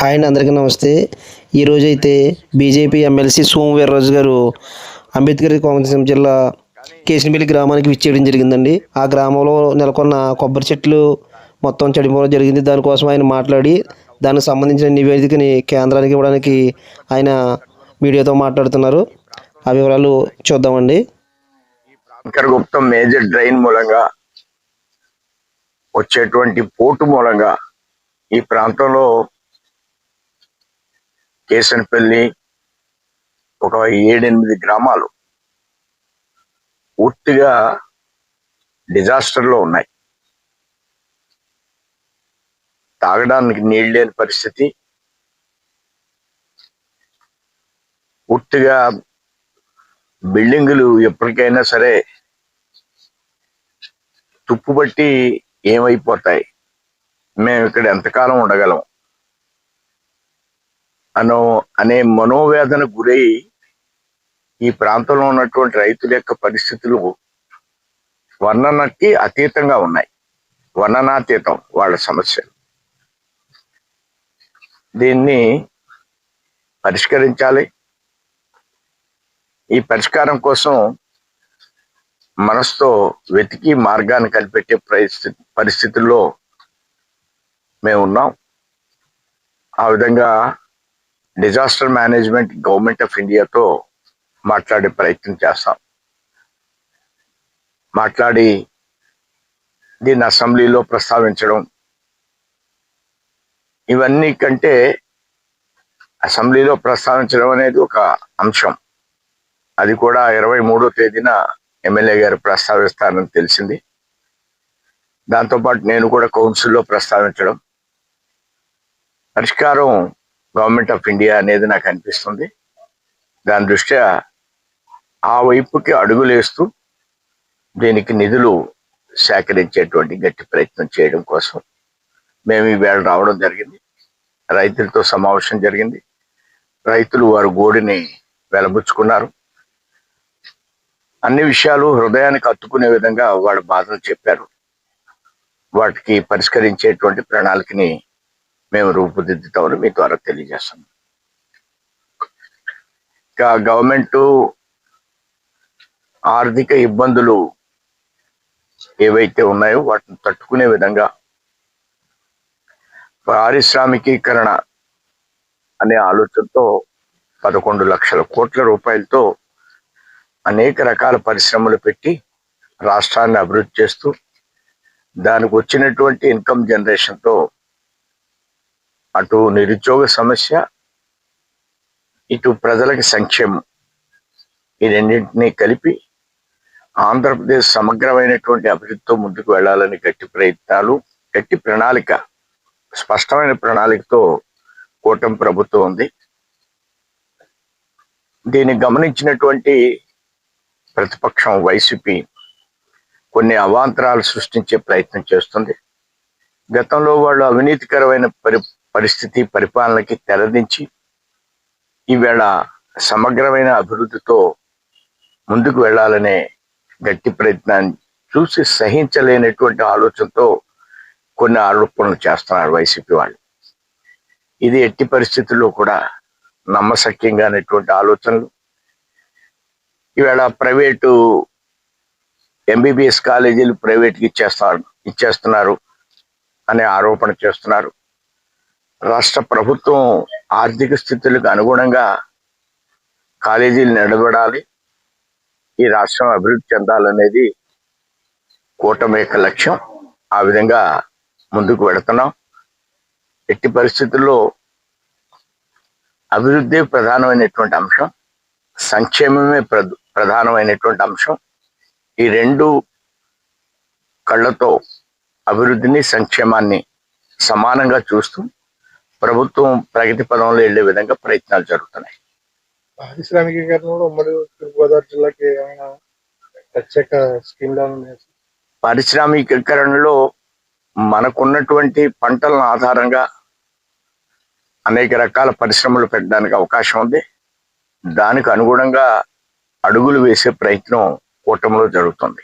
Hi అండి, అందరికీ నమస్తే. ఈరోజైతే బీజేపీ ఎమ్మెల్సీ సోము వీర్రాజు గారు అంబేద్కర్ కోనసీమ జిల్లా కేసినపల్లి గ్రామానికి విచ్చేయడం జరిగిందండి. ఆ గ్రామంలో నెలకొన్న కొబ్బరి చెట్లు మొత్తం చెడిపోవడం జరిగింది. దానికోసం ఆయన మాట్లాడి దానికి సంబంధించిన నివేదికని కేంద్రానికి ఇవ్వడానికి ఆయన మీడియాతో మాట్లాడుతున్నారు. ఆ వివరాలు చూద్దామండి. గుప్తం మేజర్ డ్రైన్ మూలంగా వచ్చేటువంటి పోటు మూలంగా ఈ ప్రాంతంలో కేసనపల్లి ఒక 7-8 గ్రామాలు పూర్తిగా డిజాస్టర్లో ఉన్నాయి. తాగడానికి నీళ్ళు లేని పరిస్థితి, పూర్తిగా బిల్డింగులు ఎప్పటికైనా సరే తుప్పుబట్టి ఏమైపోతాయి, మేము ఇక్కడ ఎంతకాలం ఉండగలం అనే మనోవేదన గురై ఈ ప్రాంతంలో ఉన్నటువంటి రైతుల యొక్క పరిస్థితులు వర్ణనకి అతీతంగా ఉన్నాయి. వర్ణనాతీతం వాళ్ళ సమస్య. దీన్ని పరిష్కరించాలి. ఈ పరిష్కారం కోసం మనసుతో వెతికి మార్గాన్ని కనిపెట్టే పరిస్థితుల్లో మేము ఉన్నాం. ఆ విధంగా డిజాస్టర్ మేనేజ్మెంట్ గవర్నమెంట్ ఆఫ్ ఇండియాతో మాట్లాడే ప్రయత్నం చేస్తాం. మాట్లాడి దీన్ని అసెంబ్లీలో ప్రస్తావించడం, ఇవన్నీ కంటే అసెంబ్లీలో ప్రస్తావించడం అనేది ఒక అంశం. అది కూడా 23వ తేదీన ఎమ్మెల్యే గారు ప్రస్తావిస్తారని తెలిసింది. దాంతోపాటు నేను కూడా కౌన్సిల్లో ప్రస్తావించడం, పరిష్కారం గవర్నమెంట్ ఆఫ్ ఇండియా అనేది నాకు అనిపిస్తుంది. దాని దృష్ట్యా ఆ వైపుకి అడుగులేస్తూ దీనికి నిధులు సేకరించేటువంటి గట్టి ప్రయత్నం చేయడం కోసం మేము ఈవేళ రావడం జరిగింది. రైతులతో సమావేశం జరిగింది. రైతులు వారి గోడిని వెలబుచ్చుకున్నారు. అన్ని విషయాలు హృదయానికి హత్తుకునే విధంగా వాళ్ళ బాధలు చెప్పారు. వాటికి పరిష్కరించేటువంటి ప్రణాళికని మేము రూపుదిద్దుతామని మీ ద్వారా తెలియజేస్తాం. ఇంకా గవర్నమెంట్ ఆర్థిక ఇబ్బందులు ఏవైతే ఉన్నాయో వాటిని తట్టుకునే విధంగా పారిశ్రామికీకరణ అనే ఆలోచనతో 11 లక్షల కోట్ల రూపాయలతో అనేక రకాల పరిశ్రమలు పెట్టి రాష్ట్రాన్ని అభివృద్ధి చేస్తూ దానికి వచ్చినటువంటి ఇన్కమ్ జనరేషన్తో అటు నిరుద్యోగ సమస్య, ఇటు ప్రజలకి సంక్షేమం, ఈ రెండింటినీ కలిపి ఆంధ్రప్రదేశ్ సమగ్రమైనటువంటి అభివృద్ధితో ముందుకు వెళ్ళాలని గట్టి ప్రయత్నాలు, గట్టి ప్రణాళిక, స్పష్టమైన ప్రణాళికతో కూటమి ప్రభుత్వం ఉంది. దీన్ని గమనించినటువంటి ప్రతిపక్షం వైసీపీ కొన్ని అవాంతరాలు సృష్టించే ప్రయత్నం చేస్తుంది. గతంలో వాళ్ళు అవినీతికరమైన పరిస్థితి పరిపాలనకి తెరదించి ఈవేళ సమగ్రమైన అభివృద్ధితో ముందుకు వెళ్ళాలనే గట్టి ప్రయత్నాన్ని చూసి సహించలేనటువంటి ఆలోచనతో కొన్ని ఆరోపణలు చేస్తున్నారు వైసీపీ వాళ్ళు. ఇది ఎట్టి పరిస్థితుల్లో కూడా నమ్మశక్యంగా అనేటువంటి ఆలోచనలు. ఈవేళ ప్రైవేటు ఎంబీబీఎస్ కాలేజీలు ప్రైవేట్కి ఇచ్చేస్తున్నారు అనే ఆరోపణ చేస్తున్నారు. రాష్ట్ర ప్రభుత్వం ఆర్థిక స్థితులకు అనుగుణంగా కాలేజీలు నిలబడాలి, ఈ రాష్ట్రం అభివృద్ధి చెందాలనేది కూటమి యొక్క లక్ష్యం. ఆ విధంగా ముందుకు వెళుతున్నాం. ఎట్టి పరిస్థితుల్లో అభివృద్ధి ప్రధానమైనటువంటి అంశం, సంక్షేమమే ప్రధానమైనటువంటి అంశం. ఈ రెండు కళ్ళతో అభివృద్ధిని సంక్షేమాన్ని సమానంగా చూస్తూ ప్రభుత్వం ప్రగతి పదంలో వెళ్లే విధంగా ప్రయత్నాలు జరుగుతున్నాయి. పారిశ్రామికీకరణలో ఉమ్మడి తూర్పుగోదావరి జిల్లాకి ఏమైనా ప్రత్యేక స్కీమ్లు ఉన్నాయి? పారిశ్రామికీకరణలో మనకున్నటువంటి పంటల ఆధారంగా అనేక రకాల పరిశ్రమలు పెట్టడానికి అవకాశం ఉంది. దానికి అనుగుణంగా అడుగులు వేసే ప్రయత్నం కూటమిలో జరుగుతుంది.